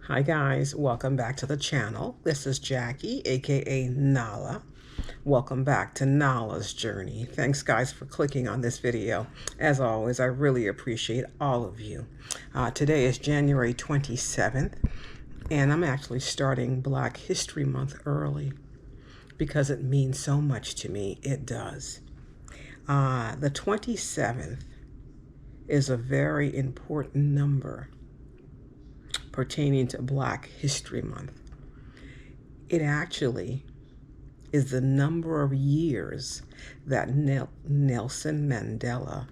Hi guys, welcome back to the channel. This is Jackie, aka Nala. Welcome back to Nala's Journey. Thanks guys for clicking on this video. As always, I really appreciate all of you. Today is January 27th, and I'm actually starting Black History Month early because it means so much to me. It does. The 27th is a very important number pertaining to Black History Month. It actually is the number of years that Nelson Mandela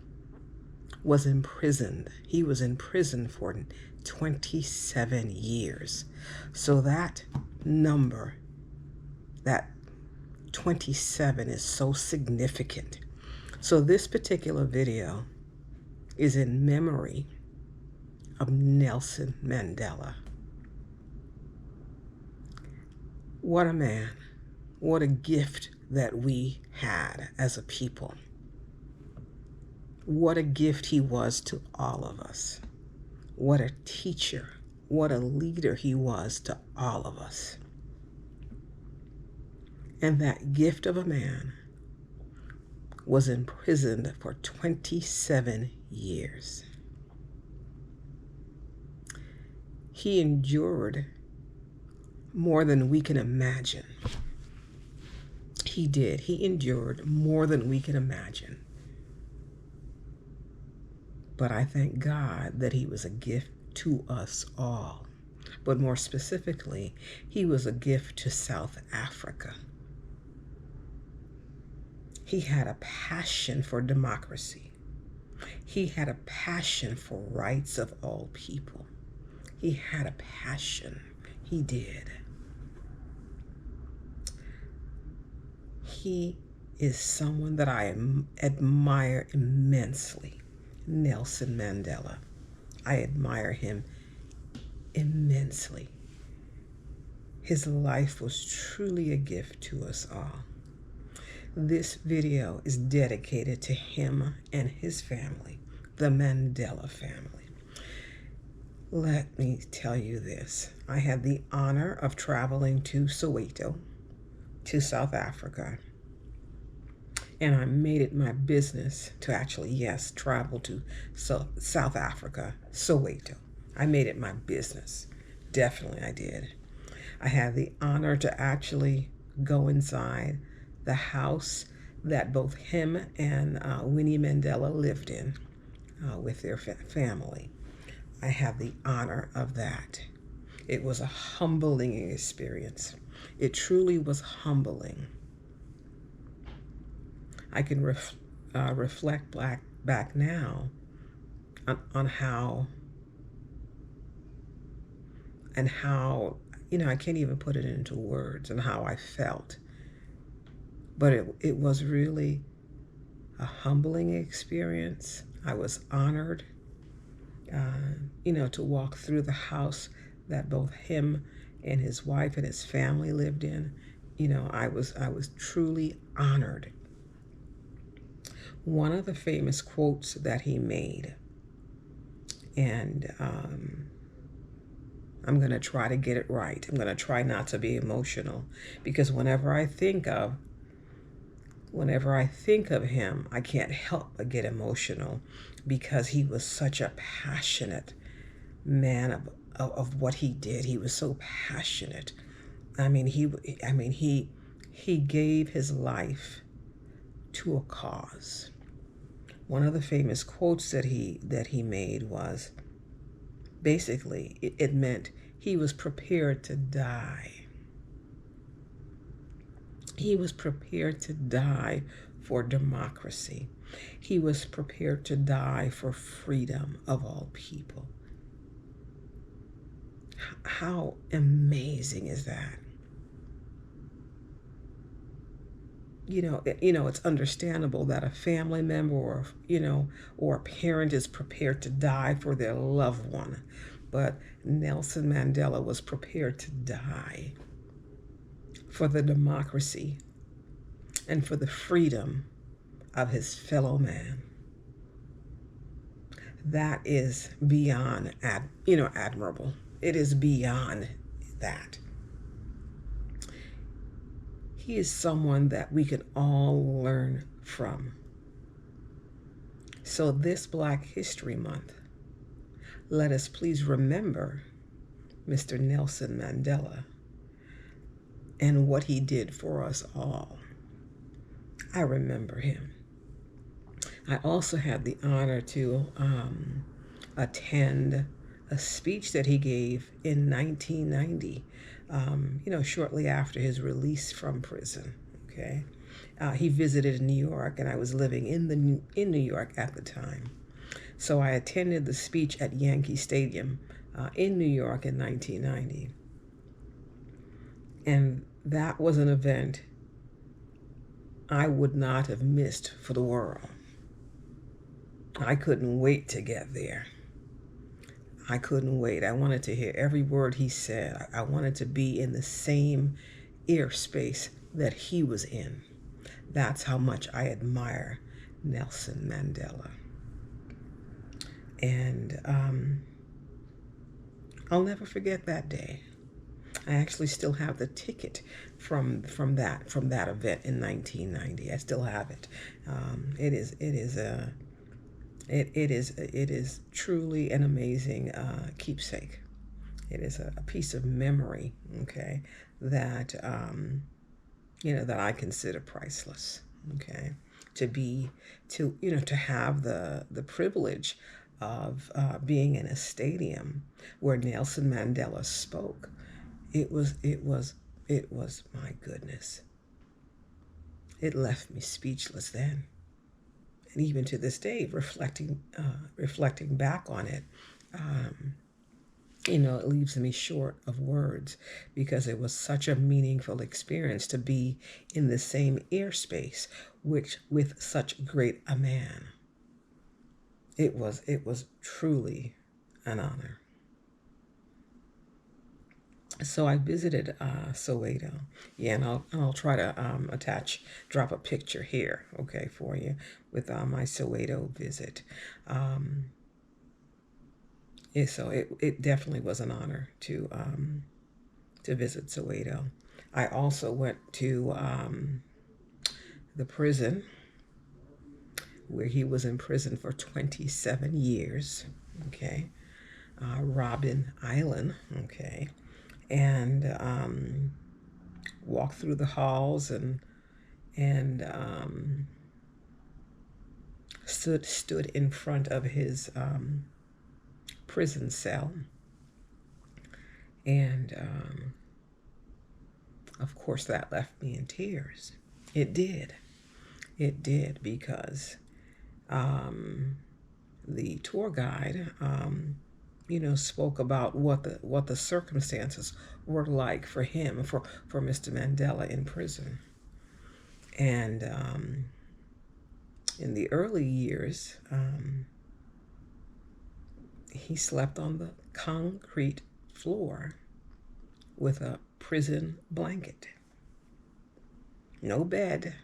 was imprisoned. He was in prison for 27 years. So that number, that 27, is so significant. So this particular video is in memory of Nelson Mandela. What a man. What a gift that we had as a people. What a gift he was to all of us. What a teacher, what a leader he was to all of us. And that gift of a man was imprisoned for 27 years. He endured more than we can imagine. He did. He endured more than we can imagine. But I thank God that he was a gift to us all. But more specifically, he was a gift to South Africa. He had a passion for democracy. He had a passion for rights of all people. He had a passion. He did. He is someone that I admire immensely. Nelson Mandela. I admire him immensely. His life was truly a gift to us all. This video is dedicated to him and his family, the Mandela family. Let me tell you this. I had the honor of traveling to Soweto, to South Africa. And I made it my business to actually, yes, travel to South Africa, Soweto. I made it my business. Definitely I did. I had the honor to actually go inside the house that both him and Winnie Mandela lived in with their family. I had the honor of that. It was a humbling experience. It truly was humbling. I can reflect back now on how, I can't even put it into words and how I felt. But it was really a humbling experience. I was honored, to walk through the house that both him and his wife and his family lived in. I was truly honored. One of the famous quotes that he made, and I'm going to try to get it right. I'm going to try not to be emotional, because whenever I think of him, I can't help but get emotional, because he was such a passionate man of what he did. He was so passionate. He gave his life to a cause. One of the famous quotes that he made was, basically, it meant he was prepared to die. He was prepared to die for democracy. He was prepared to die for freedom of all people. How amazing is that? It's understandable that a family member or a parent is prepared to die for their loved one. But Nelson Mandela was prepared to die for the democracy and for the freedom of his fellow man. That is beyond admirable. It is beyond that. He is someone that we can all learn from. So this Black History Month, let us please remember Mr. Nelson Mandela and what he did for us all. I remember him. I also had the honor to attend a speech that he gave in 1990, shortly after his release from prison. Okay, he visited New York, and I was living in New York at the time. So I attended the speech at Yankee Stadium in New York in 1990. And that was an event I would not have missed for the world. I couldn't wait to get there. I couldn't wait. I wanted to hear every word he said. I wanted to be in the same airspace that he was in. That's how much I admire Nelson Mandela. And I'll never forget that day. I actually still have the ticket from that event in 1990. I still have it. It is truly an amazing keepsake. It is a piece of memory, okay, that that I consider priceless. Okay, to have the privilege of being in a stadium where Nelson Mandela spoke. It was my goodness. It left me speechless then. And even to this day, reflecting back on it, it leaves me short of words, because it was such a meaningful experience to be in the same airspace with such great a man. It was truly an honor. So I visited Soweto. Yeah, and I'll try to drop a picture here, okay, for you with my Soweto visit. So it definitely was an honor to visit Soweto. I also went to the prison where he was in prison for 27 years. Okay, Robben Island. Okay. And walked through the halls and stood in front of his prison cell. And of course, that left me in tears. It did, because the tour guide spoke about what the circumstances were like for him, for Mr. Mandela in prison. And in the early years, he slept on the concrete floor with a prison blanket. No bed,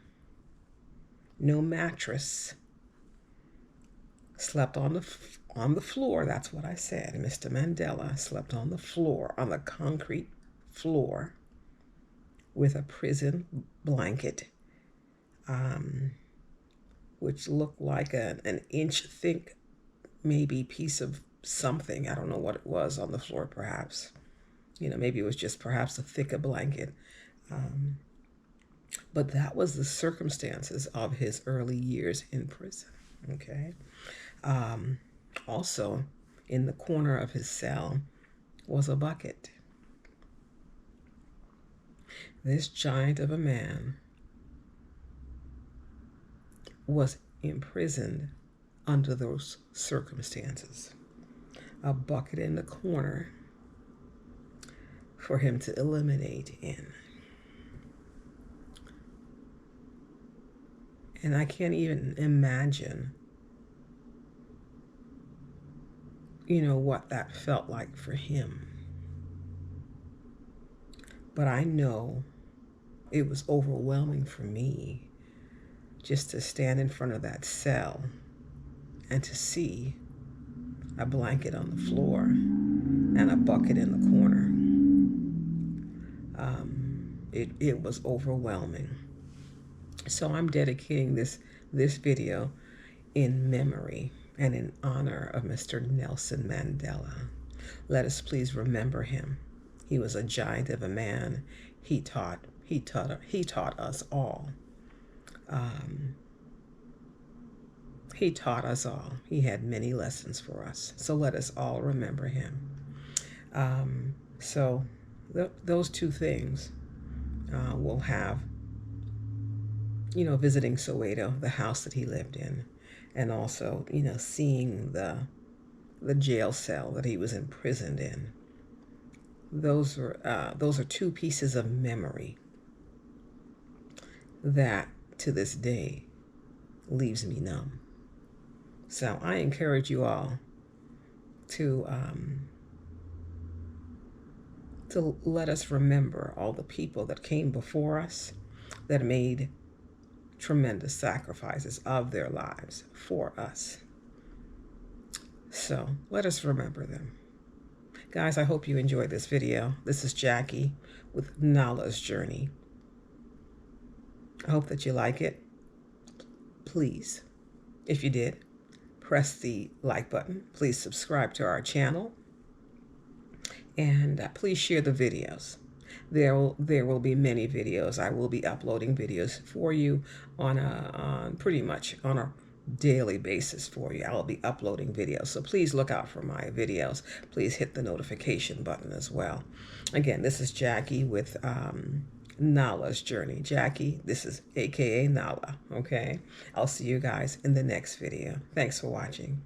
no mattress. Slept on the floor. That's what I said. Mr. Mandela slept on the floor, on the concrete floor, with a prison blanket, which looked like an inch thick, maybe piece of something. I don't know what it was on the floor. Perhaps, maybe it was just perhaps a thicker blanket. But that was the circumstances of his early years in prison. Okay. Also, in the corner of his cell was a bucket. This giant of a man was imprisoned under those circumstances. A bucket in the corner for him to eliminate in. And I can't even imagine what that felt like for him. But I know it was overwhelming for me just to stand in front of that cell and to see a blanket on the floor and a bucket in the corner. It was overwhelming. So I'm dedicating this video in memory and in honor of Mr. Nelson Mandela. Let us please remember him. He was a giant of a man. He taught us all. He taught us all. He had many lessons for us. So let us all remember him. So those two things we'll have, visiting Soweto, the house that he lived in, and also, seeing the jail cell that he was imprisoned in. Those are two pieces of memory that to this day leaves me numb. So I encourage you all to let us remember all the people that came before us that made tremendous sacrifices of their lives for us. So let us remember them. Guys, I hope you enjoyed this video. This is Jackie with Nala's Journey. I hope that you like it. Please, if you did, press the like button. Please subscribe to our channel. And please share the videos. There will be many videos. I will be uploading videos for you on pretty much on a daily basis for you. I'll be uploading videos. So please look out for my videos. Please hit the notification button as well. Again, this is Jackie with Nala's Journey. Jackie, this is AKA Nala. Okay. I'll see you guys in the next video. Thanks for watching.